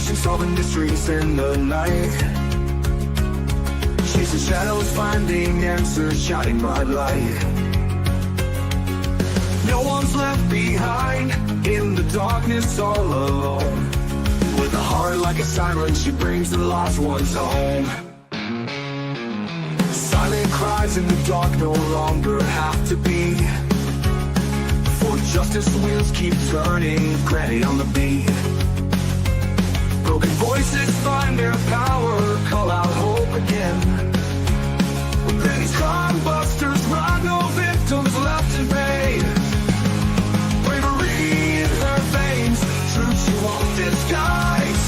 investigation, solving mysteries in the night. Chasing shadows, finding answers, shining bright light. No one's left behind in the darkness, all alone. With a heart like a siren, she brings the lost ones home. Silent cries in the dark no longer have to be. For justice, wheels keep turning, granny on the beat. Broken voices find their power, call out hope again. With Granny's crime busters run, no victims left in vain. Bravery in her veins, truth she won't disguise.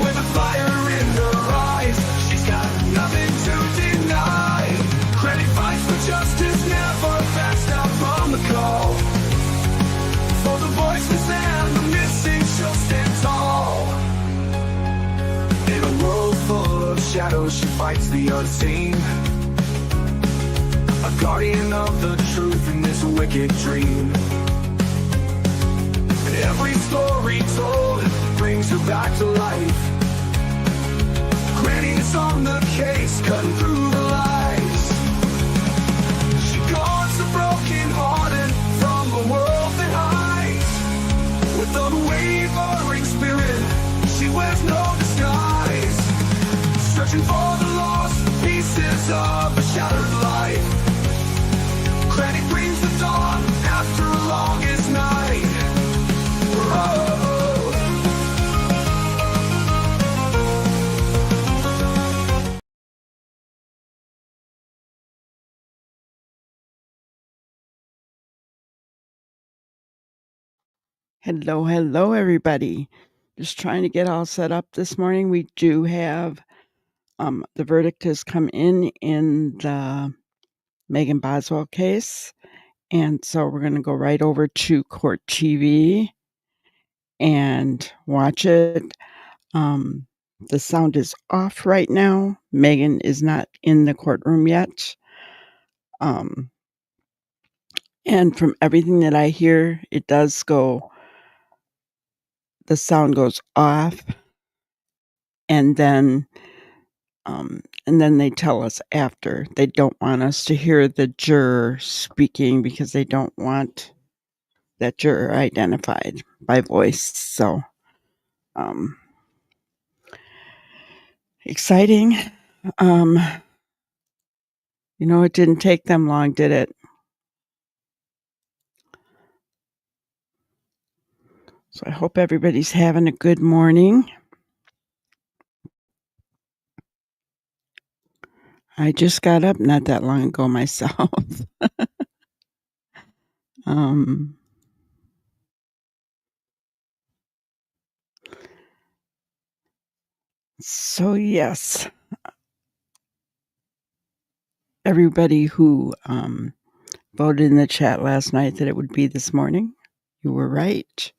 With a fire in her eyes, she's got nothing to deny. Granny fights for justice, never backs down from the call. For the voiceless and the missing, she'll stand tall. In a world full of shadows, she fights the unseen. A guardian of the truth in this wicked dream. And every story told brings her back to life. Granny's on the case, cutting through the lies. She guards the broken-hearted from a world that hides. With unwavering spirit, she wears no disguise. Searching for the lost pieces of a shattered life. Granny brings the dawn after a longest night. Oh. Hello, everybody. Just trying to get all set up this morning. We do have the verdict has come in the Megan Boswell case. And so we're going to go right over to Court TV and watch it. The sound is off right now. Megan is not in the courtroom yet. And from everything that I hear, it does go, the sound goes off, and then they tell us after they don't want us to hear the juror speaking because they don't want that juror identified by voice. So, exciting. It didn't take them long, did it? So I hope everybody's having a good morning. I just got up not that long ago myself. So yes, everybody who voted in the chat last night that it would be this morning, you were right.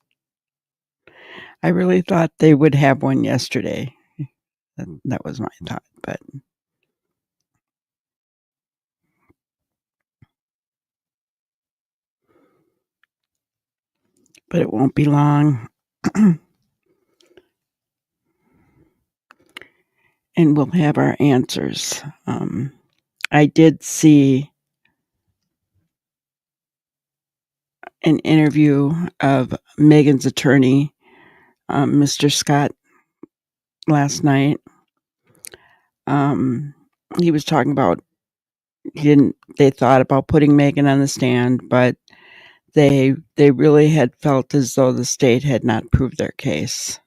I really thought they would have one yesterday. That was my thought, but it won't be long. And we'll have our answers. I did see an interview of Megan's attorney, Mr. Scott, last night. He was talking about they thought about putting Megan on the stand, but they really had felt as though the state had not proved their case.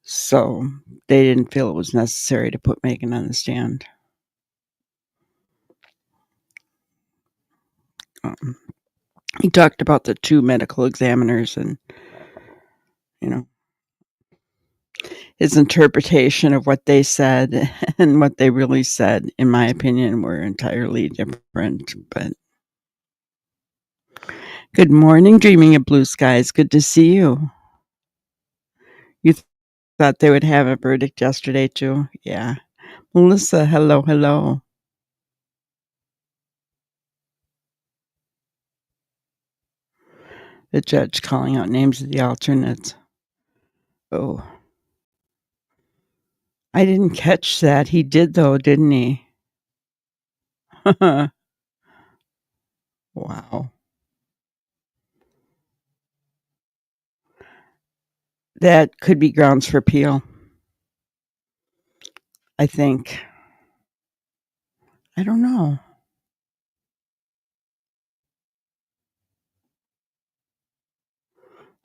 So they didn't feel it was necessary to put Megan on the stand. He talked about the two medical examiners and, his interpretation of what they said and what they really said, in my opinion, were entirely different. But good morning, Dreaming of Blue Skies. Good to see you. You thought they would have a verdict yesterday, too? Yeah. Melissa, hello. The judge calling out names of the alternates. Oh. I didn't catch that. He did though, didn't he? Wow. That could be grounds for appeal, I think. I don't know.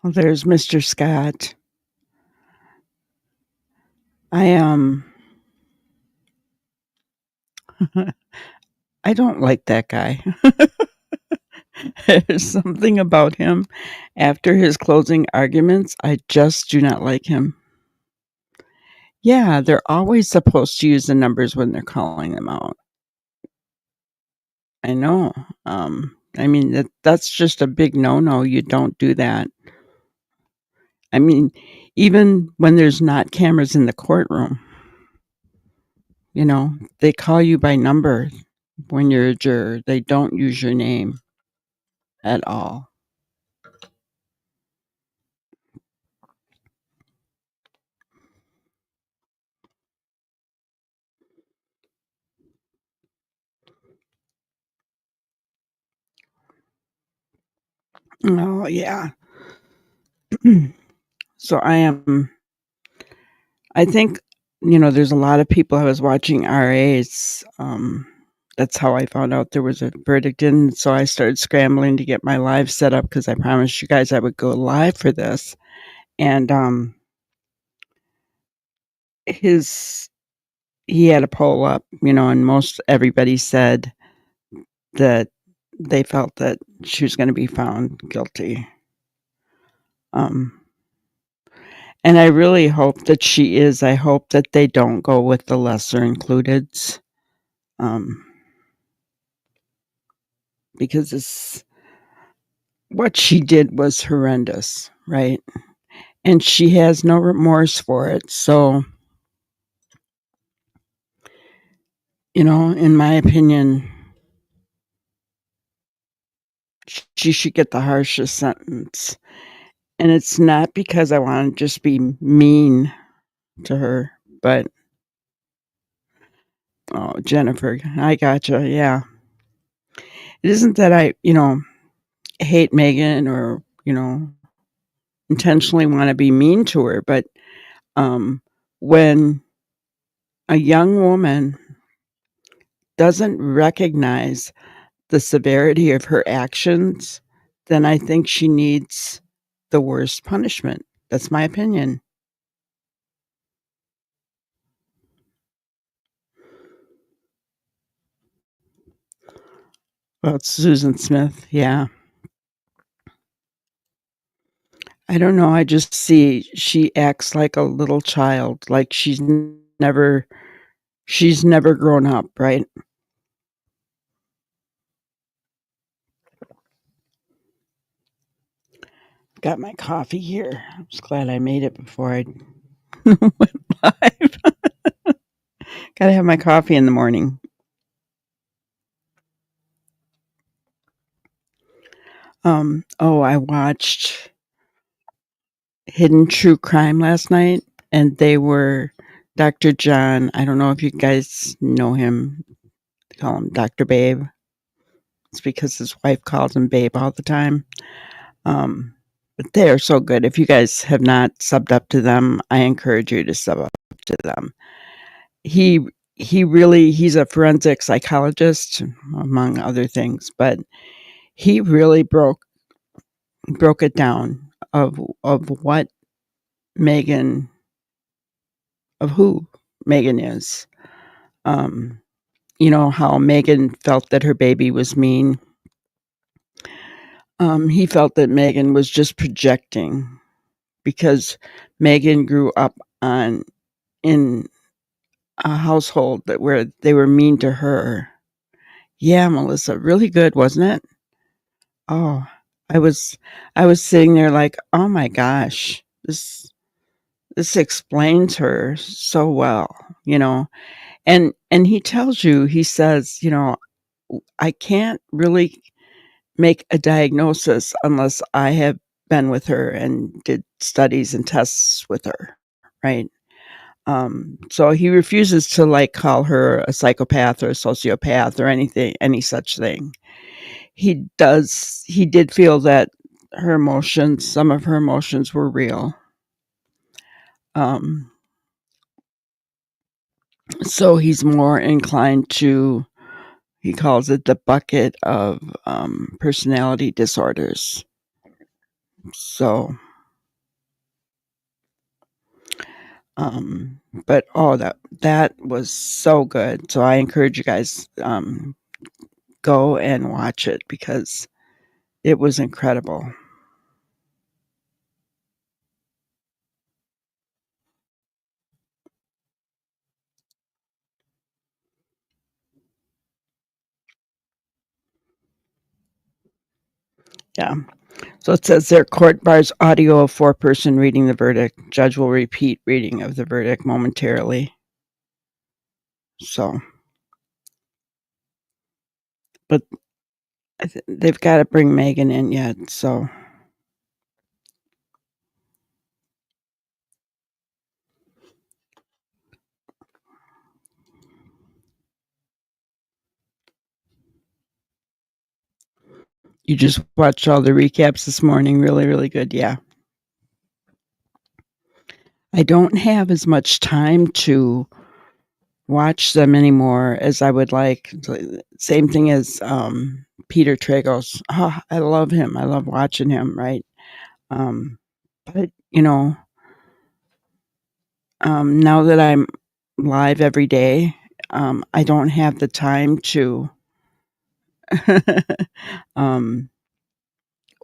Well, there's Mr. Scott. I, I don't like that guy. There's something about him after his closing arguments, I just do not like him. Yeah, they're always supposed to use the numbers when they're calling them out. I know. I mean, that's just a big no-no. You don't do that. I mean, even when there's not cameras in the courtroom, they call you by number when you're a juror. They don't use your name at all. Oh, yeah. So I think, there's a lot of people I was watching RAs. That's how I found out there was a verdict in. So I started scrambling to get my live set up because I promised you guys I would go live for this. And his he had a poll up, and most everybody said that they felt that she was going to be found guilty. Um, and I really hope that she is. I hope that they don't go with the lesser includeds. Because what she did was horrendous, right? And she has no remorse for it. So, in my opinion, she should get the harshest sentence. And it's not because I want to just be mean to her, but oh, Jennifer, I gotcha. Yeah. It isn't that I, hate Megan or, intentionally want to be mean to her, but when a young woman doesn't recognize the severity of her actions, then I think she needs the worst punishment. That's my opinion. Well, it's Susan Smith. Yeah. I don't know. I just see she acts like a little child, like she's never grown up, right? Got my coffee here. I'm just glad I made it before I went live. Gotta have my coffee in the morning. I watched Hidden True Crime last night, and they were Dr. John. I don't know if you guys know him. They call him Dr. Babe. It's because his wife calls him Babe all the time. But they are so good. If you guys have not subbed up to them, I encourage you to sub up to them. He he's a forensic psychologist, among other things, but he really broke it down of what Megan of who Megan is. Um, how Megan felt that her baby was mean. He felt that Megan was just projecting because Megan grew up in a household where they were mean to her. Yeah, Melissa, really good, wasn't it? Oh, I was I was sitting there like, oh my gosh, this explains her so well, and he tells you, he says, I can't really make a diagnosis unless I have been with her and did studies and tests with her, right? So he refuses to like call her a psychopath or a sociopath or anything, any such thing. He did feel that some of her emotions were real. Um, so he's more inclined to, he calls it the bucket of personality disorders. So, but oh, that was so good. So I encourage you guys, go and watch it because it was incredible. Yeah. So it says there, court bars audio of foreperson reading the verdict. Judge will repeat reading of the verdict momentarily. So, but they've got to bring Megan in yet. So you just watched all the recaps this morning. Really, really good. Yeah. I don't have as much time to watch them anymore as I would like. Same thing as Peter Tragos. Oh, I love him. I love watching him, right? Um, but, now that I'm live every day, I don't have the time to um,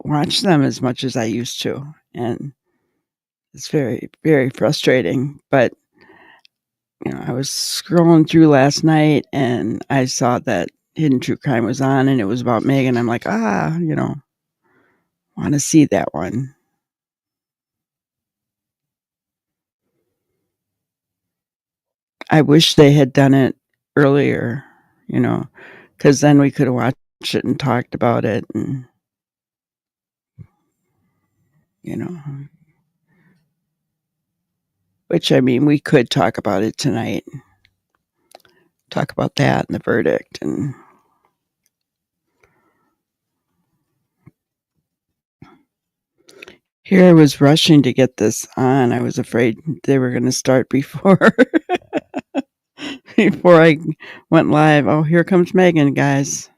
watch them as much as I used to. And it's very, very frustrating. But, I was scrolling through last night and I saw that Hidden True Crime was on and it was about Megan. I'm like, want to see that one. I wish they had done it earlier, because then we could have watched it and talked about it and, you know, which I mean, we could talk about it tonight, talk about that and the verdict. And here I was rushing to get this on. I was afraid they were going to start before before I went live. Oh, here comes Megan, guys.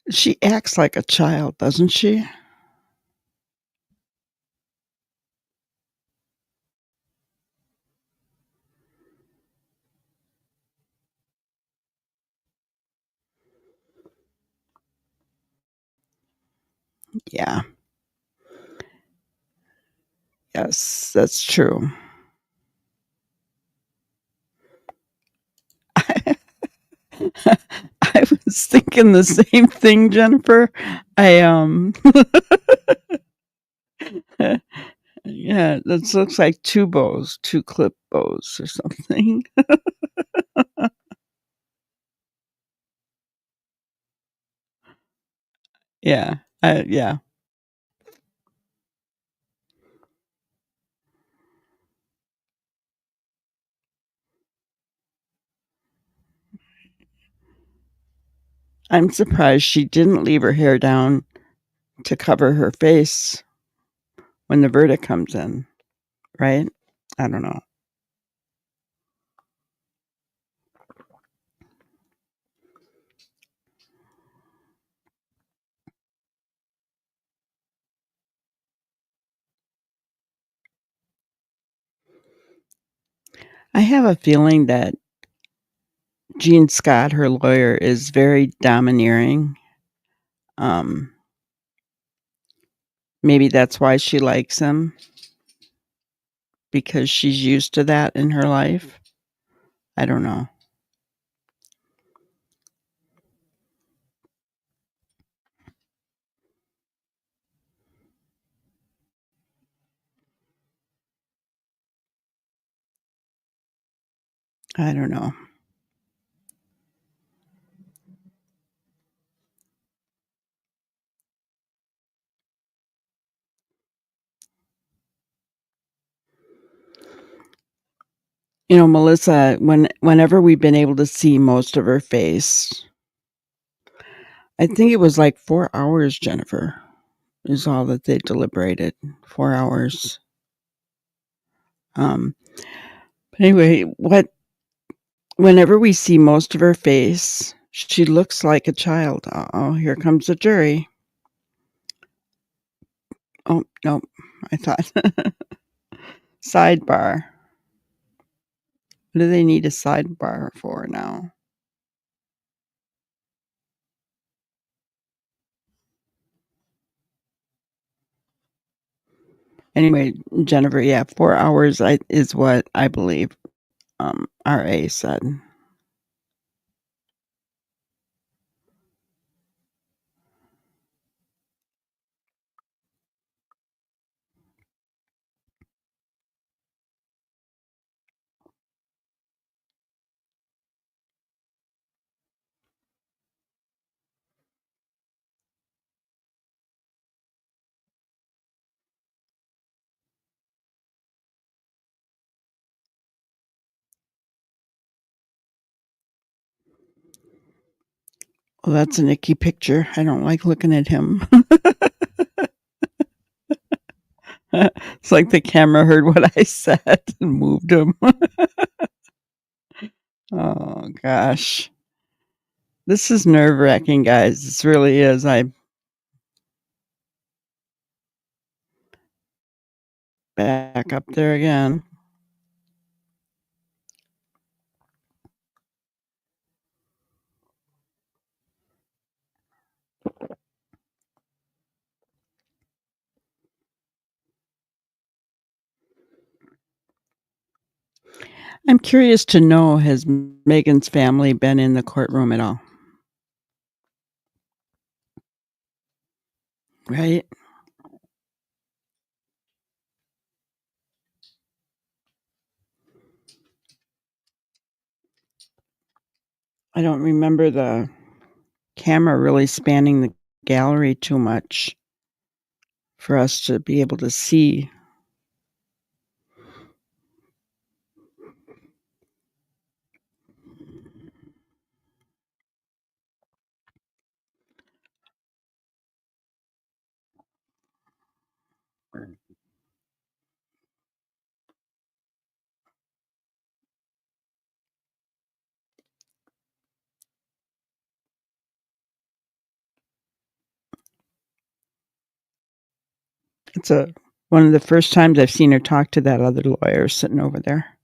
She acts like a child, doesn't she? Yeah. Yes, that's true. I was thinking the same thing, Jennifer. I yeah, that looks like two bows, two clip bows or something. Yeah. Yeah. I'm surprised she didn't leave her hair down to cover her face when the verdict comes in, right? I don't know. I have a feeling that Gene Scott, her lawyer, is very domineering. Um, Maybe that's why she likes him because she's used to that in her life. I don't know. I don't know. You know, Melissa, whenever we've been able to see most of her face, I think it was like 4 hours, Jennifer, is all that they deliberated. 4 hours. Um, but anyway, whenever we see most of her face, she looks like a child. Oh, here comes the jury. Oh, no, I thought. Sidebar. What do they need a sidebar for now? Anyway, Jennifer, yeah, 4 hours is what I believe RA said. Well, that's an icky picture. I don't like looking at him. It's like the camera heard what I said and moved him. Oh, gosh. This is nerve-wracking, guys. This really is. I'm back up there again. I'm curious to know, has Megan's family been in the courtroom at all? Right? I don't remember the camera really spanning the gallery too much for us to be able to see. It's one of the first times I've seen her talk to that other lawyer sitting over there.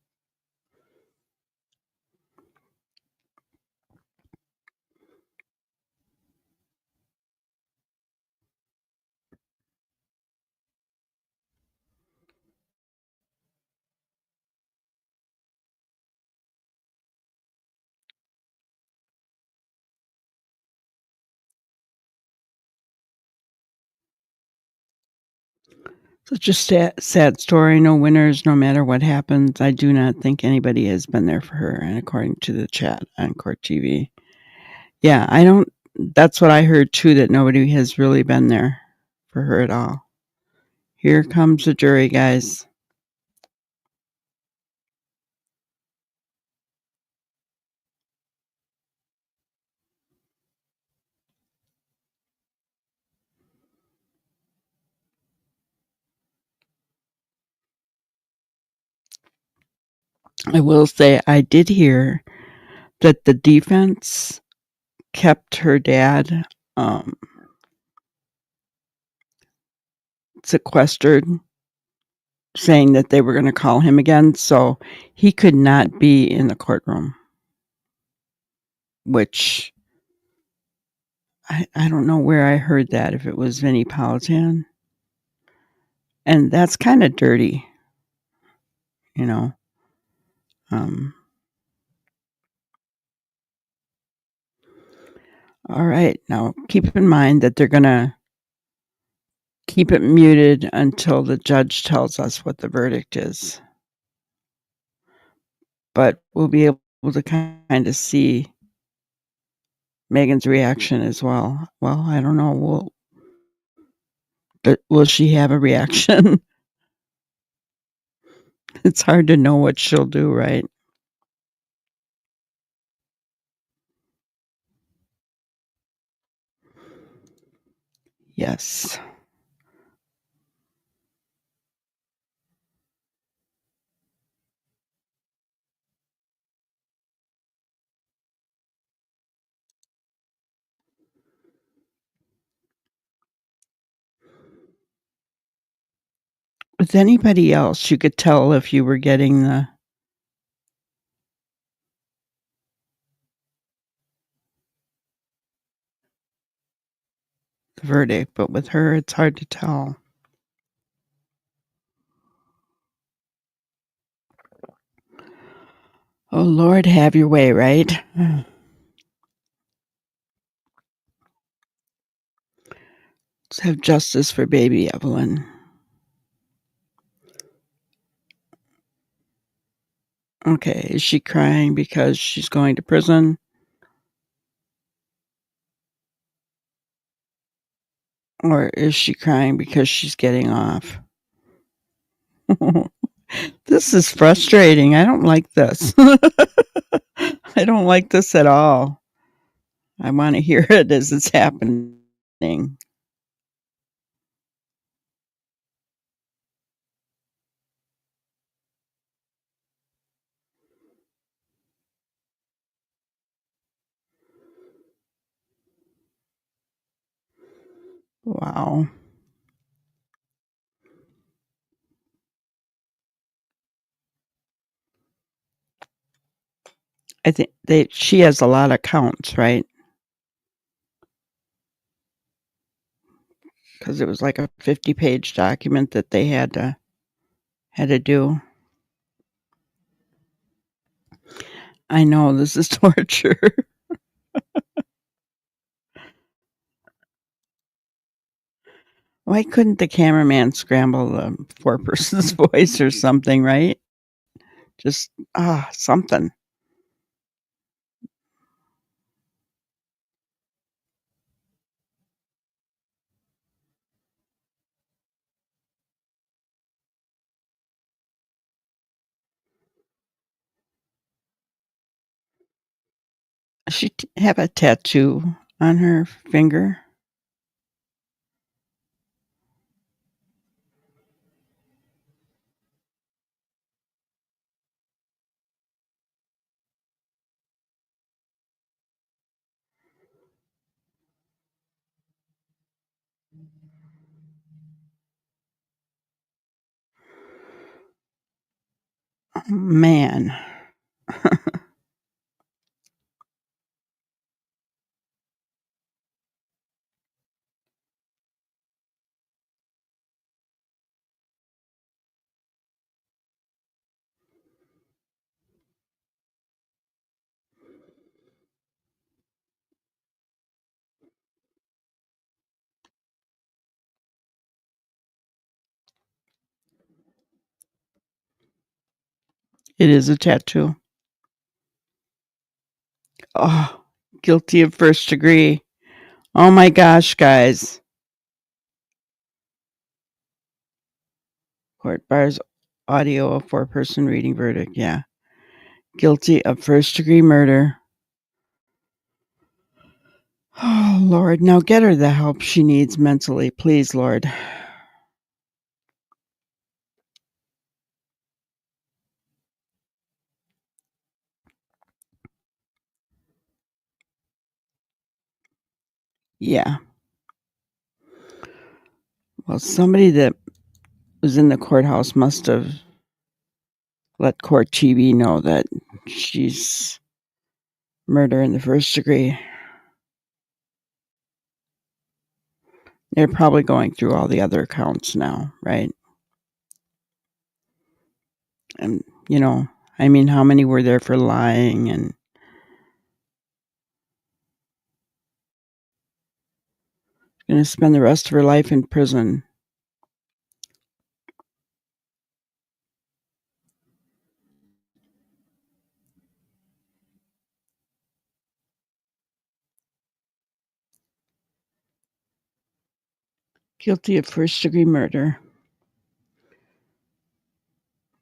Such a sad story. No winners, no matter what happens. I do not think anybody has been there for her, and according to the chat on Court TV. Yeah, I don't. That's what I heard too, that nobody has really been there for her at all. Here comes the jury, guys. I will say I did hear that the defense kept her dad sequestered, saying that they were going to call him again, so he could not be in the courtroom, which I don't know where I heard that, if it was Vinnie Politan. And that's kind of dirty, you know. All right, now keep in mind that they're going to keep it muted until the judge tells us what the verdict is. but we'll be able to kinda see Megan's reaction as well. Well, I don't know, will she have a reaction? It's hard to know what she'll do, right? Yes. With anybody else, you could tell if you were getting the verdict, but with her, it's hard to tell. Oh, Lord, have your way, right? Let's have justice for baby Evelyn. Okay, is she crying because she's going to prison? Or is she crying because she's getting off? This is frustrating. I don't like this. I don't like this at all. I want to hear it as it's happening. Wow. I think she has a lot of counts, right? Because it was like a 50-page document that they had to do. I know this is torture. Why couldn't the cameraman scramble the poor person's voice or something, right? Just something. She have a tattoo on her finger. Oh, man. It is a tattoo. Oh, guilty of first degree. Oh my gosh, guys. Court bars audio of four-person reading verdict. Yeah. Guilty of first-degree murder. Oh, Lord. Now get her the help she needs mentally. Please, Lord. Yeah. Well, somebody that was in the courthouse must have let Court TV know that she's murder in the first degree. They're probably going through all the other accounts now, right? And, I mean, how many were there for lying and going to spend the rest of her life in prison? Guilty of first-degree murder.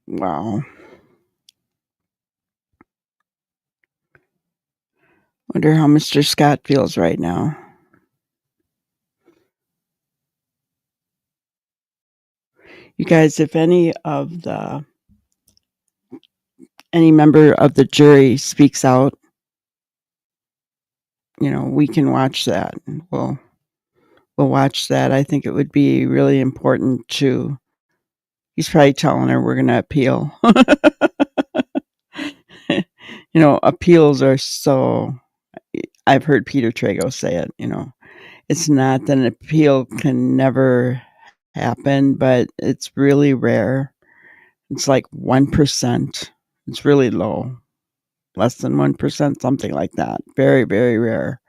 Wow. Wonder how Mr. Scott feels right now. You guys, if any member of the jury speaks out, we can watch that. We'll watch that. I think it would be really important to. He's probably telling her we're going to appeal. Appeals are so. I've heard Peter Trago say it. It's not that an appeal can never happen, but it's really rare. It's like 1%. It's really low, less than 1%, something like that. Very, very rare.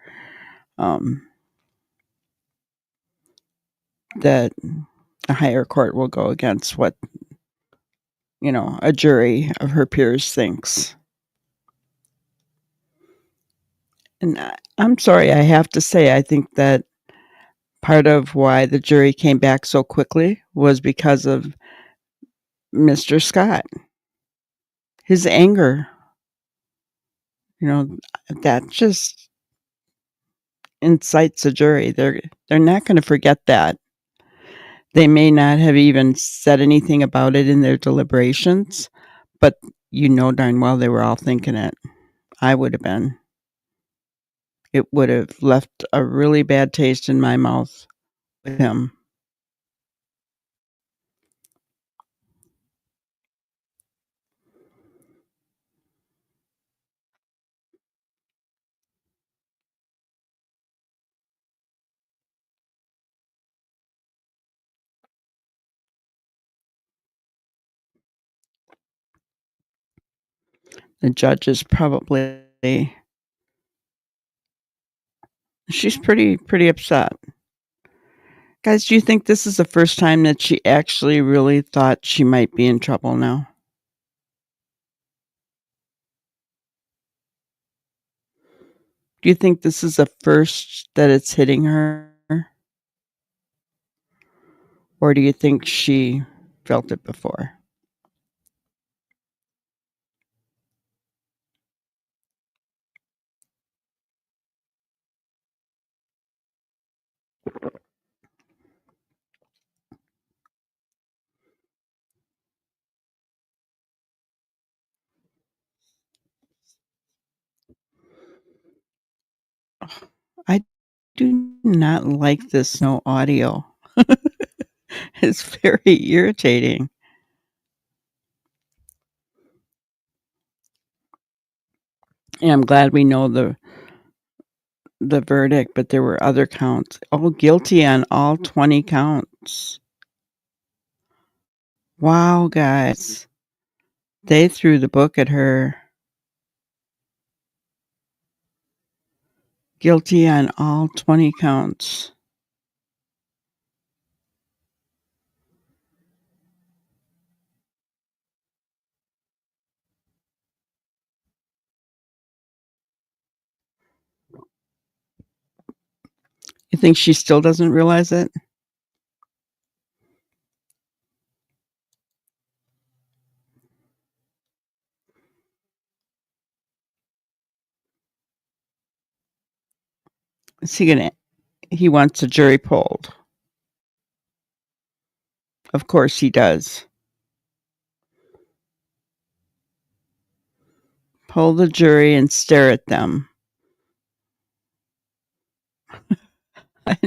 That a higher court will go against what a jury of her peers thinks. And I'm sorry, I have to say, I think that part of why the jury came back so quickly was because of Mr. Scott. His anger, that just incites a jury. They're not going to forget that. They may not have even said anything about it in their deliberations, but darn well they were all thinking it. I would have been. It would have left a really bad taste in my mouth with him. The judge is probably. She's pretty upset. Guys, do you think this is the first time that she actually really thought she might be in trouble now? Do you think this is the first that it's hitting her? Or do you think she felt it before? I do not like this no audio. It's very irritating. And I'm glad we know the verdict, but there were other counts. Oh, guilty on all 20 counts. Wow, guys. They threw the book at her. Guilty on all 20 counts. You think she still doesn't realize it? Is he gonna? He wants a jury polled. Of course he does. Poll the jury and stare at them.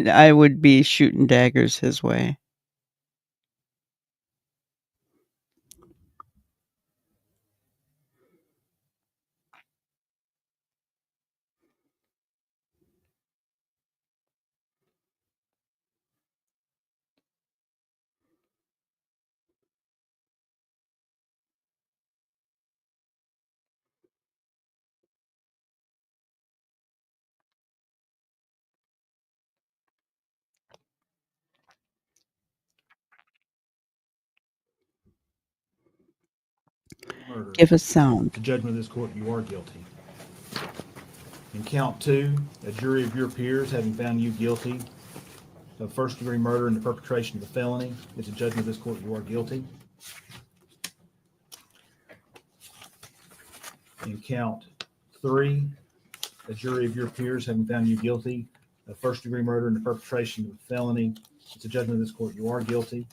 I would be shooting daggers his way. Murder. Give a sound. The judgment of this court, you are guilty. In count 2, a jury of your peers, having found you guilty, of first-degree murder and the perpetration of a felony. It's a judgment of this court you are guilty. In count 3, a jury of your peers having found you guilty of first-degree murder and the perpetration of a felony. It's a judgment of this court you are guilty.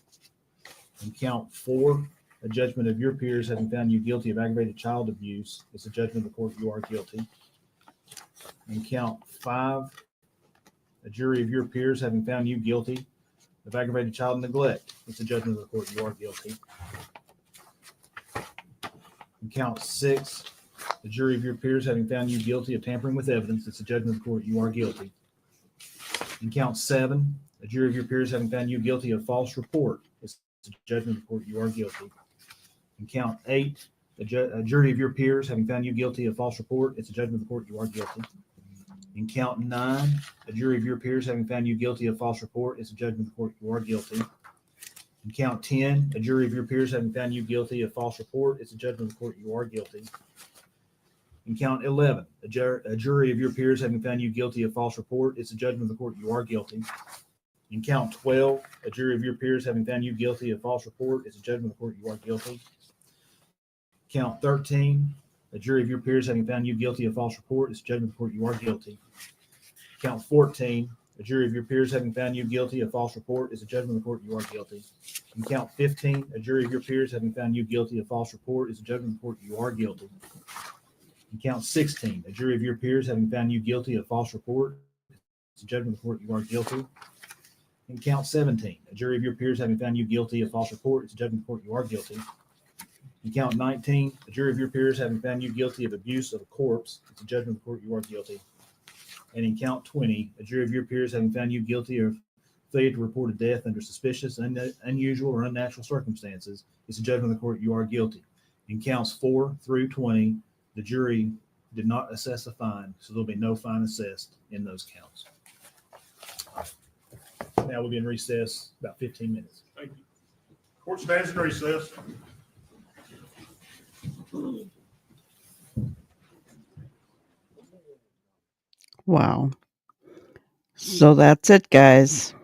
In count 4, a judgment of your peers having found you guilty of aggravated child abuse. It's a judgment of the court you are guilty. In count 5, a jury of your peers having found you guilty of aggravated child neglect. It's a judgment of the court you are guilty. In count 6, a jury of your peers having found you guilty of tampering with evidence. It's a judgment of the court you are guilty. In count 7, a jury of your peers having found you guilty of false report. It's a judgment of the court you are guilty. In count 8, a jury of your peers having found you guilty of false report. It's a judgment of the court you are guilty. In count 9, a jury of your peers having found you guilty of false report. It's a judgment of the court you are guilty. In count 10, a jury of your peers having found you guilty of false report. It's a judgment of the court you are guilty. In count 11, a jury of your peers having found you guilty of false report. It's a judgment of the court you are guilty. In count 12, a jury of your peers having found you guilty of false report. It's a judgment of the court you are guilty. Count 13, a jury of your peers having found you guilty of false report. It's a judgment of the court you are guilty. Count 14, a jury of your peers having found you guilty of false report. It's a judgment of the court you are guilty. In count 15, a jury of your peers having found you guilty of false report. It's a judgment of the court you are guilty. In count 16, a jury of your peers having found you guilty of false report. It's a judgment of the court you are guilty. In count 17, a jury of your peers having found you guilty of false report. It's a judgment of the court you are guilty. In count 19, a jury of your peers having found you guilty of abuse of a corpse. It's a judgment of the court you are guilty. And in count 20, a jury of your peers having found you guilty of failure to report a death under suspicious, unusual, or unnatural circumstances. It's a judgment of the court you are guilty. In counts 4 through 20, the jury did not assess a fine, so there'll be no fine assessed in those counts. Now we'll be in recess about 15 minutes. Thank you. Court stands in recess. Wow. So that's it, guys.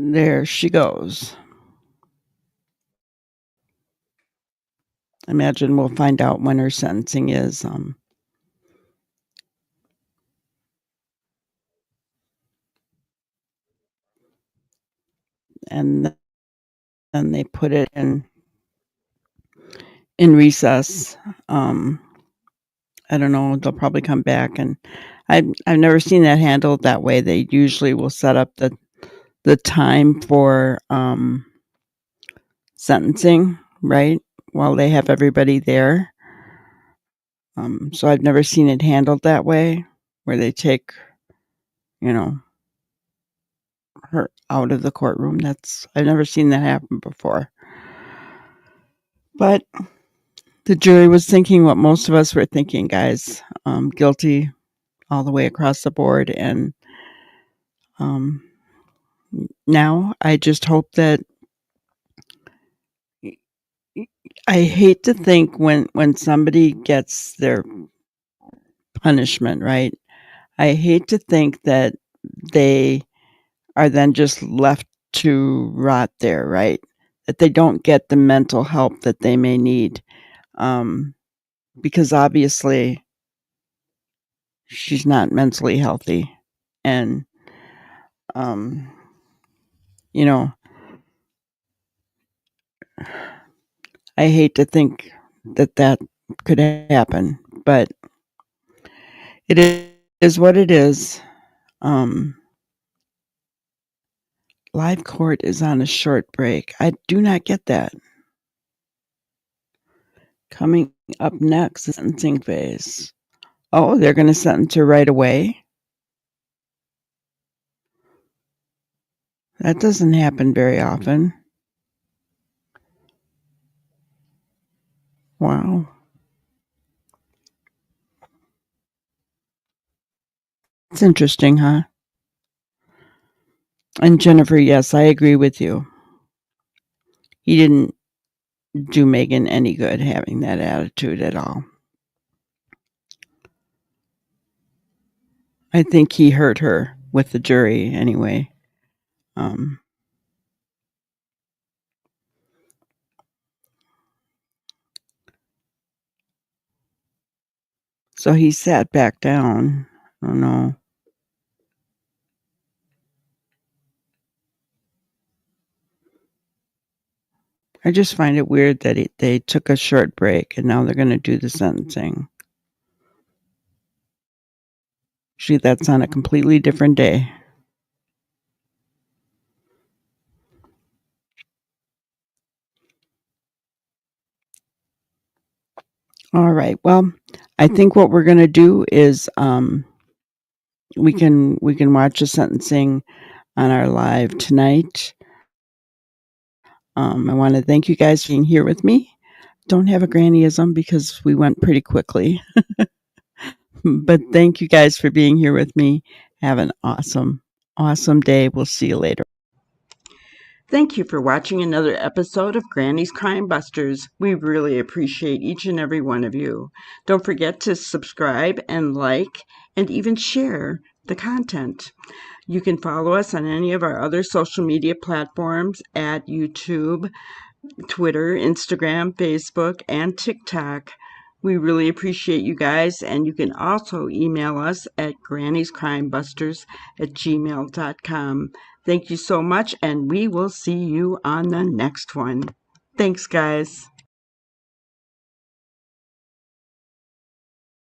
There she goes. Imagine we'll find out when her sentencing is. And then they put it in recess. I don't know. They'll probably come back, and I've never seen that handled that way. They usually will set up the time for sentencing, right, while they have everybody there. So I've never seen it handled that way, where they take, her out of the courtroom. I've never seen that happen before. But the jury was thinking what most of us were thinking, guys. Guilty all the way across the board. And now I just hope that I hate to think when somebody gets their punishment, right? I hate to think that they are then just left to rot there, right? That they don't get the mental help that they may need. Because obviously she's not mentally healthy. And, I hate to think that could happen, but it is what it is. Live court is on a short break. I do not get that. Coming up next is sentencing phase. Oh, they're going to sentence her right away? That doesn't happen very often. Wow. It's interesting, huh? And Jennifer, yes, I agree with you. He didn't do Megan any good having that attitude at all. I think he hurt her with the jury anyway. So he sat back down. I don't know. I just find it weird that they took a short break and now they're going to do the sentencing. Usually that's on a completely different day. All right. Well, I think what we're going to do is we can watch the sentencing on our live tonight. I want to thank you guys for being here with me. Don't have a grannyism because we went pretty quickly. But thank you guys for being here with me. Have an awesome, awesome day. We'll see you later. Thank you for watching another episode of Granny's Crime Busters. We really appreciate each and every one of you. Don't forget to subscribe and like and even share the content. You can follow us on any of our other social media platforms at YouTube, Twitter, Instagram, Facebook, and TikTok. We really appreciate you guys, and you can also email us at granniescrimebusters@gmail.com. Thank you so much, and we will see you on the next one. Thanks, guys.